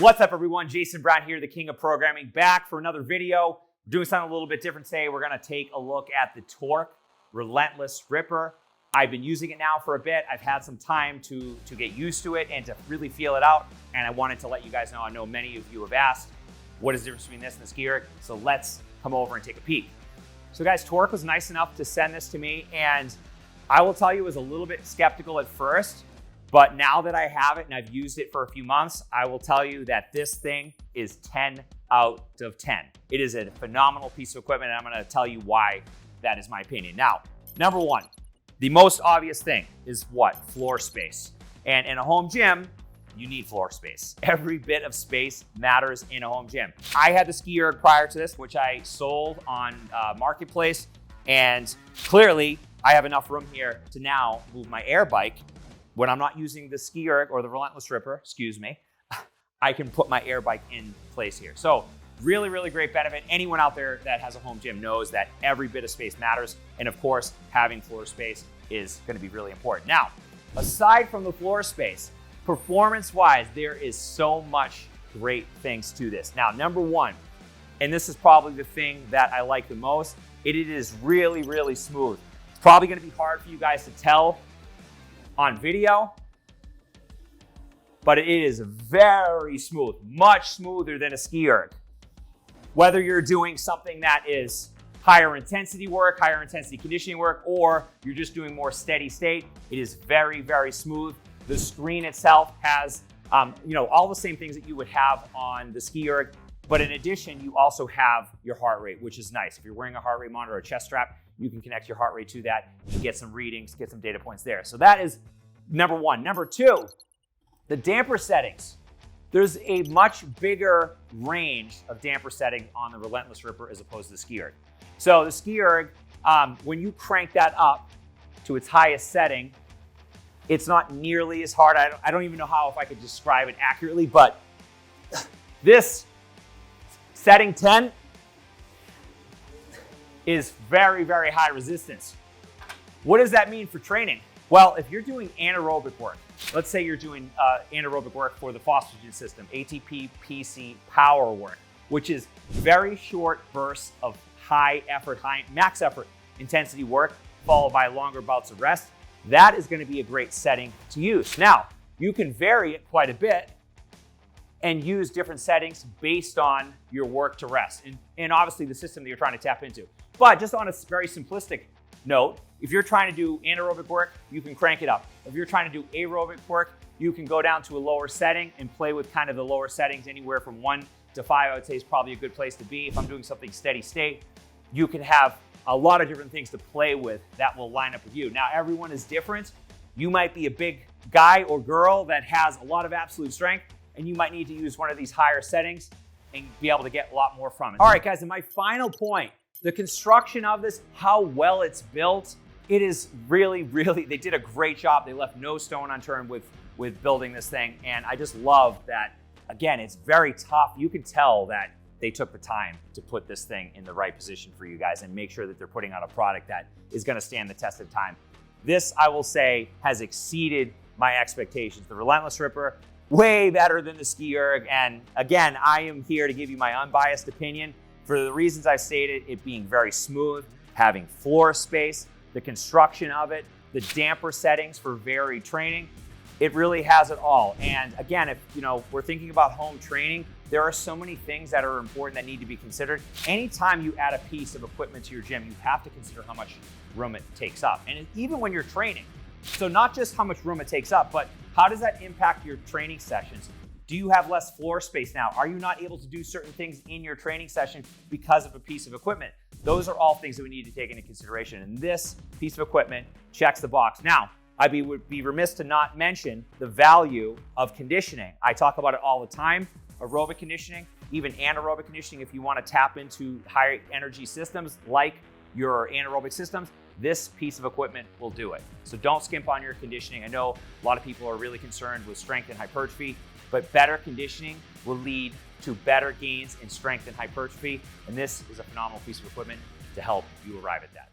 What's up, everyone? Jason Brown here, the king of programming, back for another video. We're doing something a little bit different today. We're going to take a look at the Torque Relentless Ripper. I've been using it now for a bit. I've had some time to get used to it and to really feel it out. And I wanted to let you guys know, I know many of you have asked, what is the difference between this and the ski erg? So let's come over and take a peek. So guys, Torque was nice enough to send this to me, and I will tell you, I was a little bit skeptical at first. But now that I have it and I've used it for a few months, I will tell you that this thing is 10 out of 10. It is a phenomenal piece of equipment, and I'm gonna tell you why that is my opinion. Now, number one, the most obvious thing is what? Floor space. And in a home gym, you need floor space. Every bit of space matters in a home gym. I had the ski erg prior to this, which I sold on Marketplace, and clearly I have enough room here to now move my air bike. When I'm not using the ski erg or the Relentless Ripper, excuse me, I can put my air bike in place here. So really, really great benefit. Anyone out there that has a home gym knows that every bit of space matters. And of course, having floor space is gonna be really important. Now, aside from the floor space, performance-wise, there is so much great things to this. Now, number one, and this is probably the thing that I like the most, it is really, really smooth. It's probably gonna be hard for you guys to tell on video, but it is very smooth, much smoother than a ski erg. Whether you're doing something that is higher intensity work, higher intensity conditioning work, or you're just doing more steady state, it is very, very smooth. The screen itself has all the same things that you would have on the ski erg, but in addition, you also have your heart rate, which is nice. If you're wearing a heart rate monitor or a chest strap, you can connect your heart rate to that and get some readings, get some data points there. So that is number one. Number two, the damper settings. There's a much bigger range of damper setting on the Relentless Ripper as opposed to the ski erg. So the ski erg, when you crank that up to its highest setting, it's not nearly as hard. I don't even know if I could describe it accurately, but this setting 10, is very, very high resistance. What does that mean for training? Well, if you're doing anaerobic work, let's say you're doing anaerobic work for the phosphagen system, ATP, PC, power work, which is very short bursts of high effort, max effort intensity work, followed by longer bouts of rest, that is gonna be a great setting to use. Now, you can vary it quite a bit and use different settings based on your work to rest and obviously the system that you're trying to tap into. But just on a very simplistic note, if you're trying to do anaerobic work, you can crank it up. If you're trying to do aerobic work, you can go down to a lower setting and play with kind of the lower settings. Anywhere from 1 to 5, I would say, is probably a good place to be. If I'm doing something steady state, you can have a lot of different things to play with that will line up with you. Now, everyone is different. You might be a big guy or girl that has a lot of absolute strength, and you might need to use one of these higher settings and be able to get a lot more from it. All right, guys, and my final point, the construction of this, how well it's built, it is really, really, they did a great job. They left no stone unturned with building this thing. And I just love that, again, it's very tough. You can tell that they took the time to put this thing in the right position for you guys and make sure that they're putting out a product that is gonna stand the test of time. This, I will say, has exceeded my expectations. The Relentless Ripper, way better than the ski erg. And again, I am here to give you my unbiased opinion for the reasons I've stated, it being very smooth, having floor space, the construction of it, the damper settings for varied training. It really has it all. And again, if we're thinking about home training, there are so many things that are important that need to be considered. Anytime you add a piece of equipment to your gym, you have to consider how much room it takes up. And even when you're training, so not just how much room it takes up, but how does that impact your training sessions? Do you have less floor space now? Are you not able to do certain things in your training session because of a piece of equipment? Those are all things that we need to take into consideration. And this piece of equipment checks the box. Now, I would be remiss to not mention the value of conditioning. I talk about it all the time, aerobic conditioning, even anaerobic conditioning. If you want to tap into higher energy systems like your anaerobic systems, this piece of equipment will do it. So don't skimp on your conditioning. I know a lot of people are really concerned with strength and hypertrophy, but better conditioning will lead to better gains in strength and hypertrophy. And this is a phenomenal piece of equipment to help you arrive at that.